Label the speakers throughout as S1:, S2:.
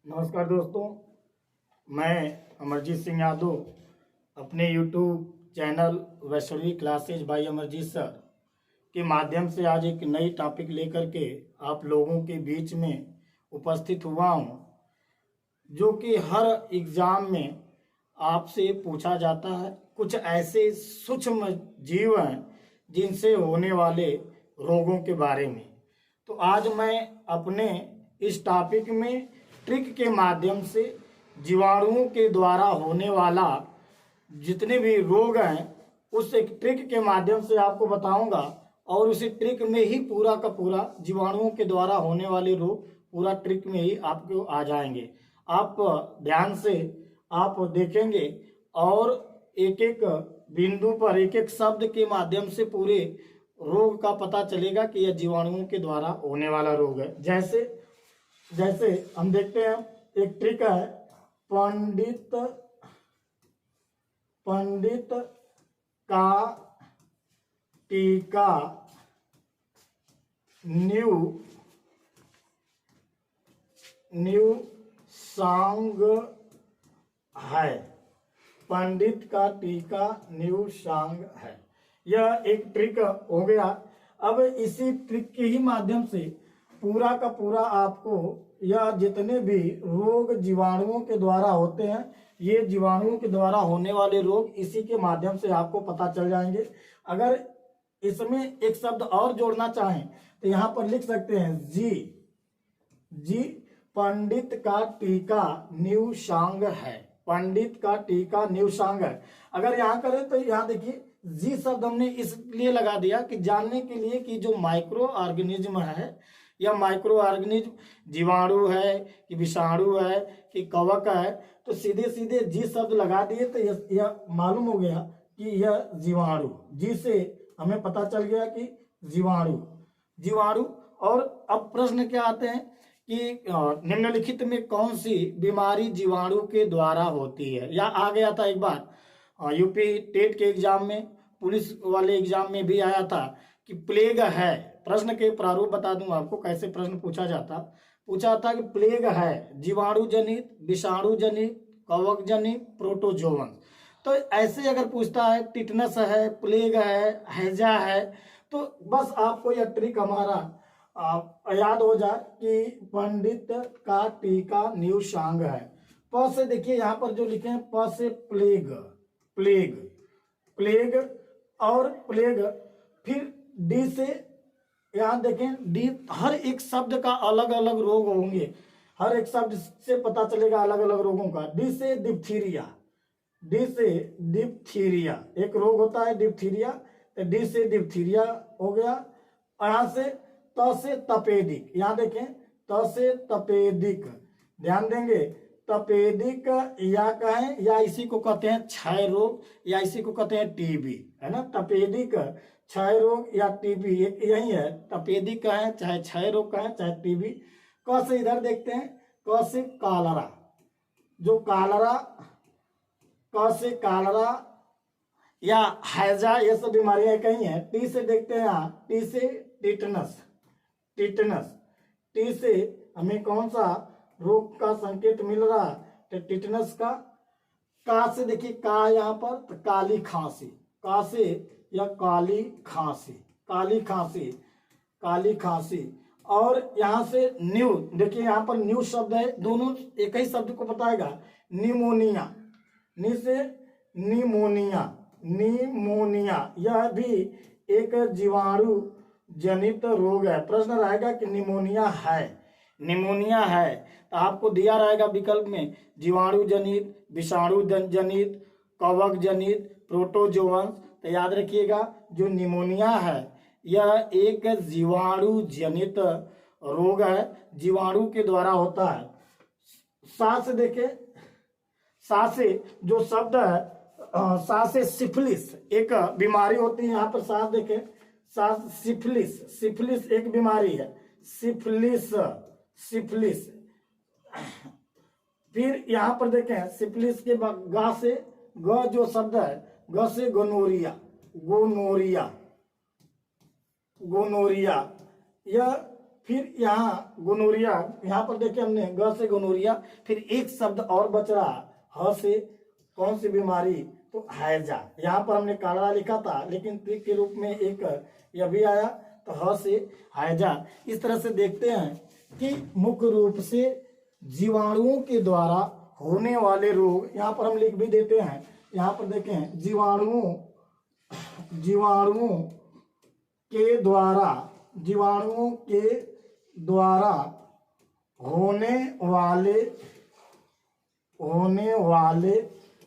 S1: नमस्कार दोस्तों, मैं अमरजीत सिंह यादव अपने YouTube channel Vaishnavi classes by Amarjeet sir के माध्यम से आज एक नई टॉपिक लेकर के आप लोगों के बीच में उपस्थित हुआ हूँ, जो कि हर एग्ज़ाम में आपसे पूछा जाता है। कुछ ऐसे सूक्ष्म जीव हैं जिनसे होने वाले रोगों के बारे में। तो आज मैं अपने इस टॉपिक में ट्रिक के माध्यम से जीवाणुओं के द्वारा होने वाला जितने भी रोग हैं उस एक ट्रिक के माध्यम से आपको बताऊंगा, और उसी ट्रिक में ही पूरा का पूरा जीवाणुओं के द्वारा होने वाले रोग पूरा ट्रिक में ही आपको आ जाएंगे। आप ध्यान से आप देखेंगे और एक एक बिंदु पर एक एक शब्द के माध्यम से पूरे रोग का पता चलेगा कि यह जीवाणुओं के द्वारा होने वाला रोग है। जैसे हम देखते हैं, एक ट्रिक है पंडित का टीका न्यू सांग है। पंडित का टीका न्यू सांग है। यह एक ट्रिक हो गया। अब इसी ट्रिक के ही माध्यम से पूरा का पूरा आपको यह जितने भी रोग जीवाणुओं के द्वारा होते हैं, ये जीवाणुओं के द्वारा होने वाले रोग इसी के माध्यम से आपको पता चल जाएंगे। अगर इसमें एक शब्द और जोड़ना चाहें तो यहाँ पर लिख सकते हैं जी पंडित का टीका न्यू सांग है। पंडित का टीका न्यू सांग है। अगर यहाँ करें तो यहाँ देखिए, जी शब्द हमने इसलिए लगा दिया कि जानने के लिए कि जो माइक्रो ऑर्गेनिज्म है, या माइक्रो ऑर्गेनिज्म जीवाणु है कि विषाणु है कि कवक है, तो सीधे सीधे जी शब्द लगा दिए तो यह मालूम हो गया कि यह जीवाणु। जी से हमें पता चल गया कि जीवाणु। और अब प्रश्न क्या आते हैं कि निम्नलिखित में कौन सी बीमारी जीवाणु के द्वारा होती है। या आ गया था एक बार यूपी टेट के एग्जाम में, पुलिस वाले एग्जाम में भी आया था कि प्लेग है। प्रश्न के प्रारूप बता दूं आपको कैसे प्रश्न पूछा था कि प्लेग है जीवाणु जनित, विषाणु जनित, कवक जनित, प्रोटोजोवन। तो ऐसे अगर पूछता है टिटनस है, प्लेग है, हैजा है, तो बस आपको यह ट्रिक हमारा याद हो जाए कि पंडित का टीका न्यू सांग है। प से देखिए यहाँ पर जो लिखे हैं, प से प्लेग और प्लेग। फिर डी से यहाँ देखें, डी हर एक शब्द का अलग अलग रोग होंगे। हर एक शब्द से पता चलेगा अलग अलग रोगों का। डी से डिप्थीरिया एक रोग होता है, डिप्थीरिया। तो डी से डिप्थीरिया हो गया। यहाँ से त से तपेदिक, यहाँ देखें त से तपेदिक, ध्यान देंगे तपेदिक या कहें, या इसी को कहते हैं क्षय रोग, या इसी को कहते हैं टीबी, है ना। तपेदिक क्षय रोग या टीबी यही है। तपेदिक कहें चाहे क्षय रोग कहें चाहे टीबी। क से इधर देखते हैं, क से कालरा, जो क से कालरा या हैजा, ये सब बीमारियां कहीं है। टी से देखते हैं यहाँ, टी से टिटनस। टी से हमें कौन सा रोग का संकेत मिल रहा है, तो टिटनस का। का से देखिए, का यहाँ पर तो काली खांसी, का से या काली खांसी। और यहाँ से न्यू, देखिए यहाँ पर न्यू शब्द है, दोनों एक ही शब्द को बताएगा। निमोनिया, नी से निमोनिया, यह भी एक जीवाणु जनित रोग है। प्रश्न रहेगा कि निमोनिया है तो आपको दिया रहेगा विकल्प में जीवाणु जनित, विषाणु जनित, कवक जनित, प्रोटोजोवन। तो याद रखिएगा, जो निमोनिया है यह एक जीवाणु जनित रोग है, जीवाणु के द्वारा होता है। सा से देखें, सा से जो शब्द है, सा से सिफिलिस एक बीमारी होती है। यहाँ पर सा देखें, सा सिफिलिस एक बीमारी है, सिफिलिस। फिर यहाँ पर देखें, सिफिलिस के बाद गा से, ग जो शब्द है, ग से गोनोरिया। यह फिर यहाँ गोनोरिया, यहाँ पर देखिए हमने ग से गोनोरिया, फिर एक शब्द और बच रहा ह से कौन सी बीमारी, तो हैजा। यहाँ पर हमने कालरा लिखा था लेकिन ट्रिक के रूप में एक यह भी आया, तो ह से हैजा। इस तरह से देखते हैं कि मुख्य रूप से जीवाणुओं के द्वारा होने वाले रोग, यहाँ पर हम लिख भी देते हैं। यहाँ पर देखें जीवाणुओं के द्वारा होने वाले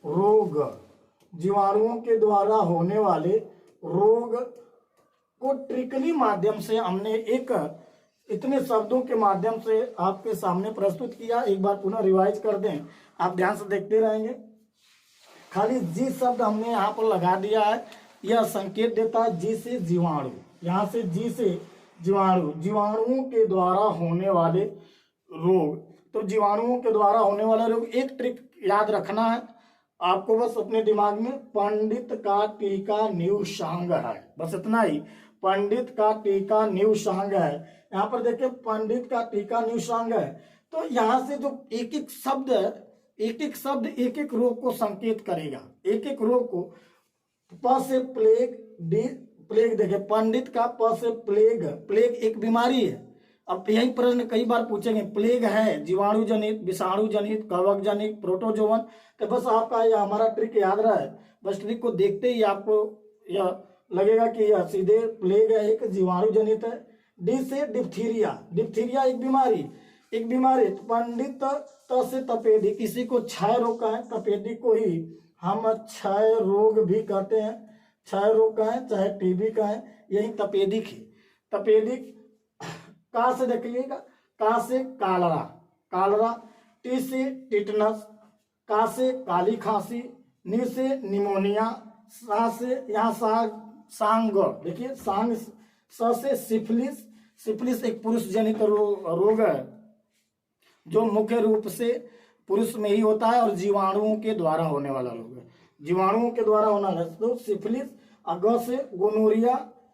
S1: रोग, जीवाणुओं के द्वारा होने वाले रोग को ट्रिकली माध्यम से हमने एक इतने शब्दों के माध्यम से आपके सामने प्रस्तुत किया। एक बार पुनः रिवाइज कर दें, आप ध्यान से देखते रहेंगे। खाली जी शब्द हमने यहाँ पर लगा दिया है, यह संकेत देता है जी से जीवाणु, यहाँ से जी से जीवाणु, जीवाणुओं के द्वारा होने वाले रोग। तो जीवाणुओं के द्वारा होने वाले रोग, एक ट्रिक याद रखना है आपको बस अपने दिमाग में, पंडित का टीका नींव सांग है, बस इतना ही। पंडित का टीका नींव सांग है। यहाँ पर देखिए पंडित का टीका नींव सांग है, तो यहाँ से जो एक एक शब्द एक एक रोग को संकेत करेगा, एक एक रोग को। प से प्लेग, प्लेग देखिए पंडित का प से प्लेग, प्लेग एक बीमारी है। अब यही प्रश्न कई बार पूछेंगे, प्लेग है जीवाणु जनित, विषाणु जनित, कवक जनित, प्रोटोजोवन। तो बस आपका यह हमारा ट्रिक याद रहा है, बस ट्रिक को देखते ही आपको यह लगेगा कि यह सीधे प्लेग है, एक जीवाणु जनित है। डी से डिप्थीरिया, डिप्थीरिया एक बीमारी। पंडित त से तपेदी, किसी को क्षय रोग का है, तपेदी को ही हम क्षय रोग भी कहते हैं, क्षय रोग का है चाहे टीबी का है, यही तपेदिक है। तपेदिक। का से देखिएगा, का से कालरा, टी से टिटनस, का से काली खांसी, नी से निमोनिया, सा से यहाँ सांग देखिए सांग, स से सिफिलिस, सिफिलिस एक पुरुष जनित रोग है जो मुख्य रूप से पुरुष में ही होता है और जीवाणुओं के द्वारा होने वाला रोग है, जीवाणुओं के द्वारा होना है। तो सिफिलिस। अग से गोनोरिया,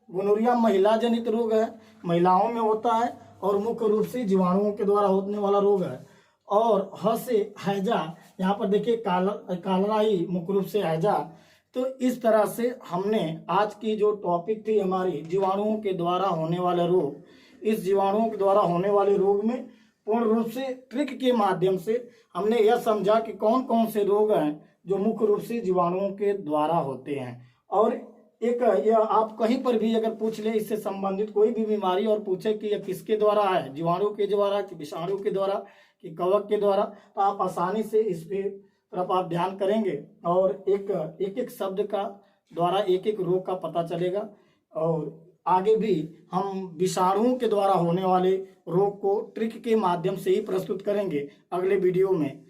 S1: गोनोरिया महिला जनित रोग है, महिलाओं में होता है और मुख्य रूप से जीवाणुओं के द्वारा होने वाला रोग है। और ह से हैजा, यहाँ पर देखिए कालरा ही मुख्य रूप से हैजा। तो इस तरह से हमने आज की जो टॉपिक थी हमारी जीवाणुओं के द्वारा होने वाले रोग, इस जीवाणुओं के द्वारा होने वाले रोग में पूर्ण रूप से ट्रिक के माध्यम से हमने यह समझा कि कौन कौन से रोग हैं जो मुख्य रूप से जीवाणुओं के द्वारा होते हैं। और एक यह आप कहीं पर भी अगर पूछ ले इससे संबंधित कोई भी बीमारी और पूछे कि यह किसके द्वारा है, जीवाणु के द्वारा कि विषाणु के द्वारा कि कवक के द्वारा, तो आप आसानी से इस पे तरफ आप ध्यान करेंगे और एक शब्द का द्वारा एक एक रोग का पता चलेगा। और आगे भी हम विषाणुओं के द्वारा होने वाले रोग को ट्रिक के माध्यम से ही प्रस्तुत करेंगे अगले वीडियो में।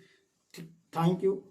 S1: Thank you.